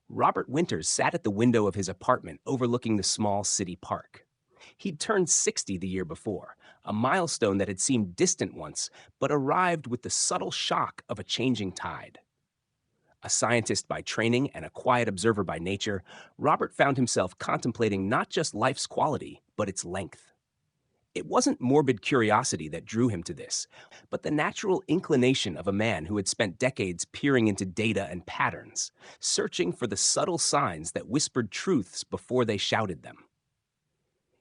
Robert Winters sat at the window of his apartment overlooking the small city park. He'd turned 60 the year before, a milestone that had seemed distant once, but arrived with the subtle shock of a changing tide. A scientist by training and a quiet observer by nature, Robert found himself contemplating not just life's quality, but its length. It wasn't morbid curiosity that drew him to this, but the natural inclination of a man who had spent decades peering into data and patterns, searching for the subtle signs that whispered truths before they shouted them.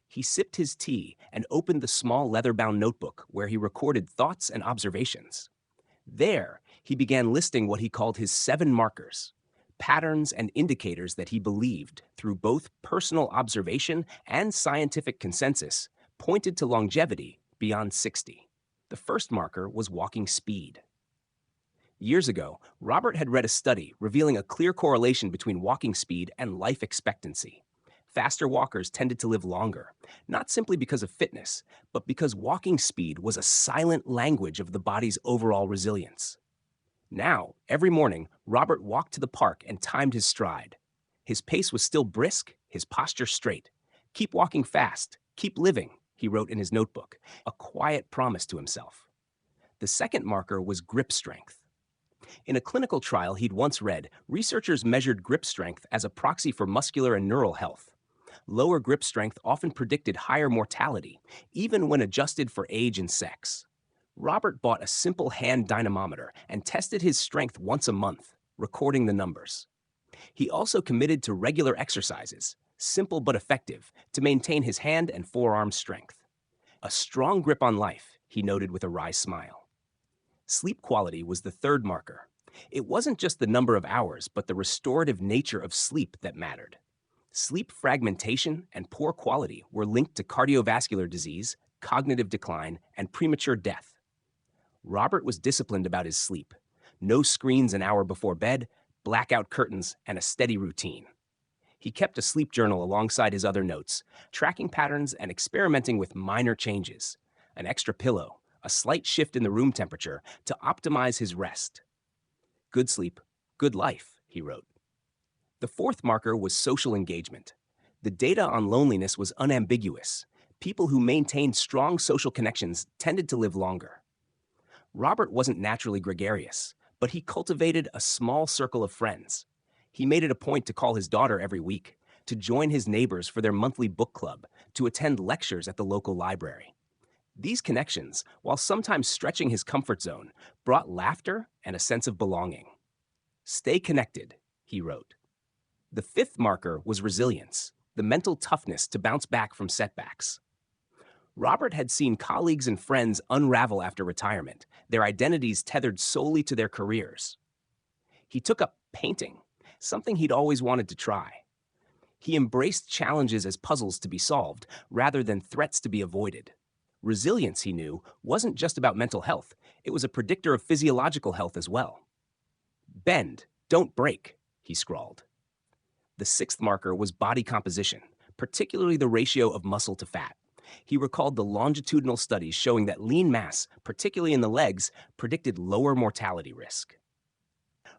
He sipped his tea and opened the small leather-bound notebook where he recorded thoughts and observations. There, he began listing what he called his 7 markers, patterns and indicators that he believed, through both personal observation and scientific consensus, pointed to longevity beyond 60. The first marker was walking speed. Years ago, Robert had read a study revealing a clear correlation between walking speed and life expectancy. Faster walkers tended to live longer, not simply because of fitness, but because walking speed was a silent language of the body's overall resilience. Now, every morning, Robert walked to the park and timed his stride. His pace was still brisk, his posture straight. "Keep walking fast, keep living," he wrote in his notebook, a quiet promise to himself. The second marker was grip strength. In a clinical trial he'd once read, researchers measured grip strength as a proxy for muscular and neural health. Lower grip strength often predicted higher mortality, even when adjusted for age and sex. Robert bought a simple hand dynamometer and tested his strength once a month, recording the numbers. He also committed to regular exercises, simple but effective, to maintain his hand and forearm strength. A strong grip on life, he noted with a wry smile. Sleep quality was the third marker. It wasn't just the number of hours, but the restorative nature of sleep that mattered. Sleep fragmentation and poor quality were linked to cardiovascular disease, cognitive decline, and premature death. Robert was disciplined about his sleep. No screens an hour before bed, blackout curtains, and a steady routine. He kept a sleep journal alongside his other notes, tracking patterns and experimenting with minor changes. An extra pillow, a slight shift in the room temperature to optimize his rest. "Good sleep, good life," he wrote. The fourth marker was social engagement. The data on loneliness was unambiguous. People who maintained strong social connections tended to live longer. Robert wasn't naturally gregarious, but he cultivated a small circle of friends. He made it a point to call his daughter every week, to join his neighbors for their monthly book club, to attend lectures at the local library. These connections, while sometimes stretching his comfort zone, brought laughter and a sense of belonging. "Stay connected," he wrote. The fifth marker was resilience, the mental toughness to bounce back from setbacks. Robert had seen colleagues and friends unravel after retirement, their identities tethered solely to their careers. He took up painting, something he'd always wanted to try. He embraced challenges as puzzles to be solved, rather than threats to be avoided. Resilience, he knew, wasn't just about mental health, it was a predictor of physiological health as well. "Bend, don't break," he scrawled. The sixth marker was body composition, particularly the ratio of muscle to fat. He recalled the longitudinal studies showing that lean mass, particularly in the legs, predicted lower mortality risk.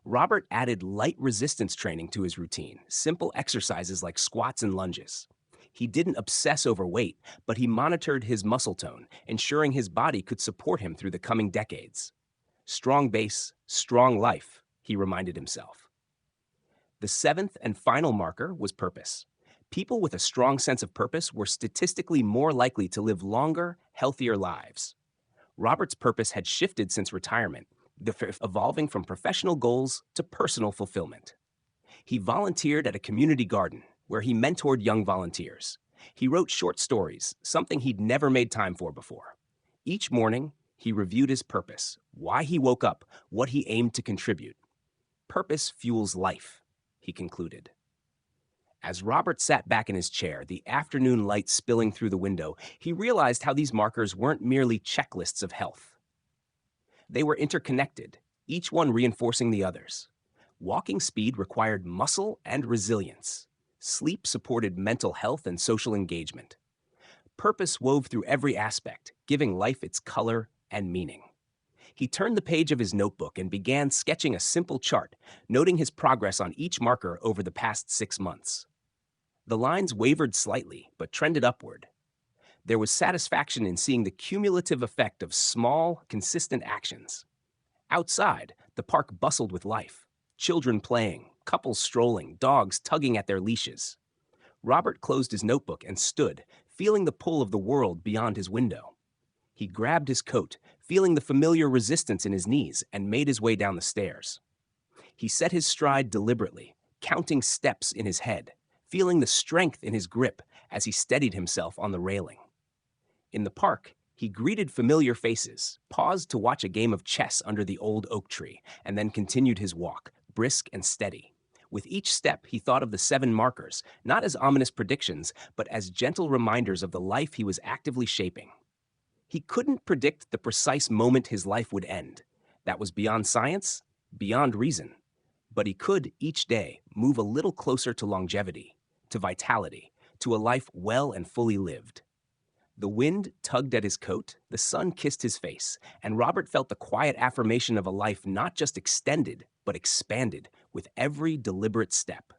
Robert added light resistance training to his routine, simple exercises like squats and lunges. He didn't obsess over weight, but he monitored his muscle tone, ensuring his body could support him through the coming decades. "Strong base, strong life," he reminded himself. The seventh and final marker was purpose. People with a strong sense of purpose were statistically more likely to live longer, healthier lives. Robert's purpose had shifted since retirement, evolving from professional goals to personal fulfillment. He volunteered at a community garden, where he mentored young volunteers. He wrote short stories, something he'd never made time for before. Each morning, he reviewed his purpose, why he woke up, what he aimed to contribute. "Purpose fuels life," he concluded. As Robert sat back in his chair, the afternoon light spilling through the window, he realized how these markers weren't merely checklists of health. They were interconnected, each one reinforcing the others. Walking speed required muscle and resilience. Sleep supported mental health and social engagement. Purpose wove through every aspect, giving life its color and meaning. He turned the page of his notebook and began sketching a simple chart, noting his progress on each marker over the past 6 months. The lines wavered slightly, but trended upward. There was satisfaction in seeing the cumulative effect of small, consistent actions. Outside, the park bustled with life. Children playing, couples strolling, dogs tugging at their leashes. Robert closed his notebook and stood, feeling the pull of the world beyond his window. He grabbed his coat, feeling the familiar resistance in his knees, and made his way down the stairs. He set his stride deliberately, counting steps in his head, feeling the strength in his grip as he steadied himself on the railing. In the park, he greeted familiar faces, paused to watch a game of chess under the old oak tree, and then continued his walk, brisk and steady. With each step, he thought of the 7 markers, not as ominous predictions, but as gentle reminders of the life he was actively shaping. He couldn't predict the precise moment his life would end. That was beyond science, beyond reason. But he could, each day, move a little closer to longevity, to vitality, to a life well and fully lived. The wind tugged at his coat, the sun kissed his face, and Robert felt the quiet affirmation of a life not just extended, but expanded with every deliberate step.